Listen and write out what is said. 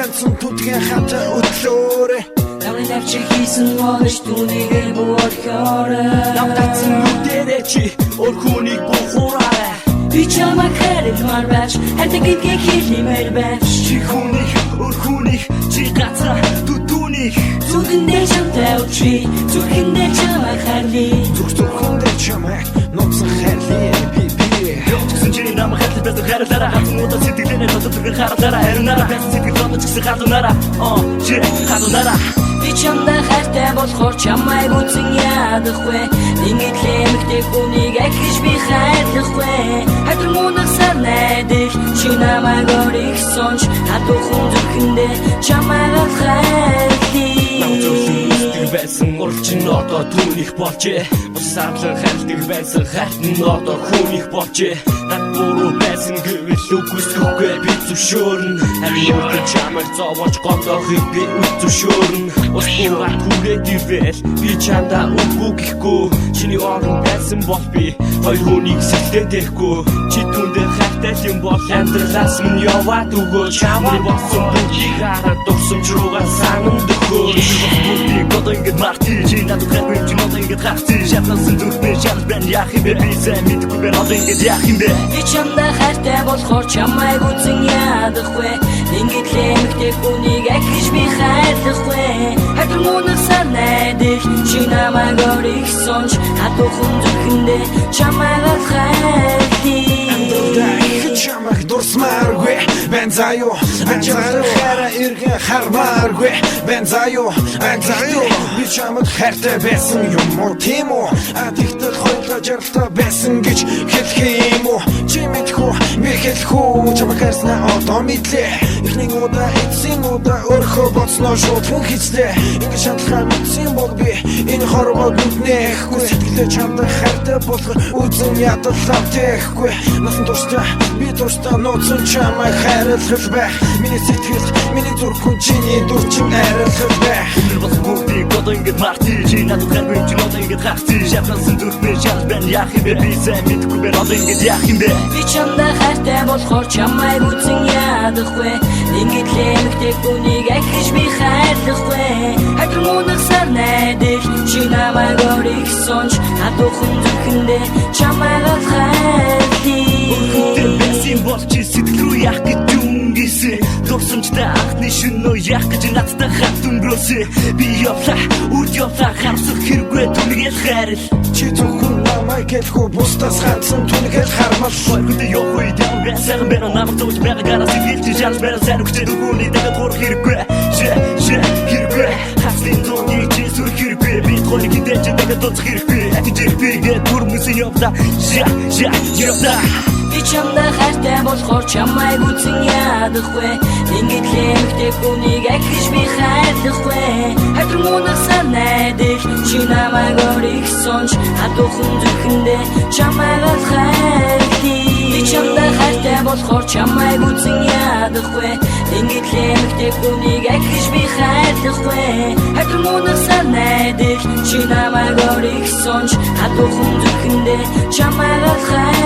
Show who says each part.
Speaker 1: ганцхан түдхэн хата өдлөөрэ
Speaker 2: Намын авчи хийсэн онш түүнийгээ буурхоорэ
Speaker 3: Намтацсан нүдэрэ чи өр хүнийг бухураарэ
Speaker 2: Би чамайг харилмаар байж хайртай гэдгийг хэлмээр байж
Speaker 3: Чи хүнийг өр хүнийг чи гацра дутууних
Speaker 2: Зүгэндээ чамтай учри зүрхэндээ чамайг харли
Speaker 1: Зүрхэндээ чамайг нууцсан хайрлаа би
Speaker 3: Чи намайг хайрлах байсан хайрлаараа хатнуудаа сэтгэлээр дотор харалаараа харинараа байсан сэтгэл дотор ч гэсэн хатнараа чи хатнараа
Speaker 2: Би чамтай хайртай болохоор чамайг үзэн ядахгүй Ингээд л эмэгтэй хүнийг ахиж би хайрлахгүй Хайр мунасаар найдах чи намайг орхисонч хатуухан зүрхэндээ чамайг хайрлий
Speaker 3: байсан урчин одоо түүних болжээ Бусаалан хайрдаг байсан хайтан одоо хүнийг болжээ Над буруу байсан гэвэл үгүйсэхгүй би зөвшөөрнө Харин өөртөө чамайг зовоож гомдохыг би зөвшөөрнө Ус буураад хүрээд ивэл би чамдаа үгүй гэхгүй Чиний орон байсан бол би хоёр хүнийг сэлдэн дэхгүй Чи түндэ хайртай юм бол амьдралаас минь яваад өгөө Чамайг болсон бүгдийг хараад дурсамж руугаа санамд өгөө Одоо ингээд марти чи надад гэргүй чи надад ингээд хахти шатлсан зүрхний шалж бэн яах юм бэ би сайн мэдгүй бэр одоо ингээд яах юм бэ
Speaker 2: Би чамтай хайртай болохоор чамайг үзэн ядахгүй Ингээд л эмэгтэй хүнийг ахиж би хайрлахгүй Хайр мунасаар найдах чи намайг орхисонч хатуухан зүрхэндээ чамайг хайрлий
Speaker 1: Чамайг дурсмааргүй бензаю хара иргэн хармааргүй бензаю би чамайг хайртай байсан юм уу тийм үү адихтад хоёулаа жаргалтай байсан гэж хэлэх юм уу чи мэдхүү би хэлэхүү чамайг хайрснаа одоо мэдлээ ихний удаа эцсийн удаа өөрхөө боцноо шууд хүн хийслээ ингэ шатлахаа мэдсэн бол би энэ хорвоод нүднэхгүй сэтгэлээ чамтай хайртай болгох үзэн ядаллаа тэхгүй насан туршдаа би туршдаа нууцсан чамайг хайрлах байх миний сэтгэл миний зүрхэн чиний дүрчин хайрлах байх
Speaker 3: Тэр бас бүгдийг одоо ингээд марти чи надад гэргүй чи одоо ингээд хахти шатлсан зүрхний шалж бэн яах юм бэ би сайн мэдгүй бэр одоо ингээд яах юм бэ
Speaker 2: Би чамтай хайртай болохоор чамайг үзэн ядахгүй Ингээд л эмэгтэй хүнийг ахиж би хайрлахгүй Хайр мунасаар найдах чи намайг орхисонч хатуухан зүрхэндээ чамайг хайрлий
Speaker 3: Бэсин бол чи сэтгэл рүү яах гэж дүнгэсэ Дурсамжтай анхны шөнөө яах гэж надтай хат өнгөрөөсэ Би явлаа, үрд явлаа харсах хэрэггүй түнгээл хайрл
Speaker 1: чи зөвхөн намайг хэлэхгүй бусдаас хатсан түнгээл хармал
Speaker 3: Хойгонд явахгүй дэм байсан бэр намайг зовж байгаа гараас хэлж шалж бэр сайн өгчэй дүүний дэгэд гур хэрэггүй хэрэггүй хаслын зооны чи сүр хэрэггүй би хойг идэж дэгэд доц хэрэггүй Ахижирхбигээ дүрмүсэн явлаа явлаа
Speaker 2: Би чамтай хайртай болохоор чамайг үзэн ядахгүй Ингээд л эмэгтэй хүнийг ахиж би хайрлахгүй Хайр мунасаар найдах чи намайг орхисонч хатуухан зүрхэндээ чамайг хайрлий Би чамтай хайртай болохоор чамайг үзэн ядахгүй Ингээд л эмэгтэй хүнийг ахиж би хайрлахгүй Хайр мунасаар найдах чи намайг орхисонч хатуухан зүрхэндээ чамайг хайрлий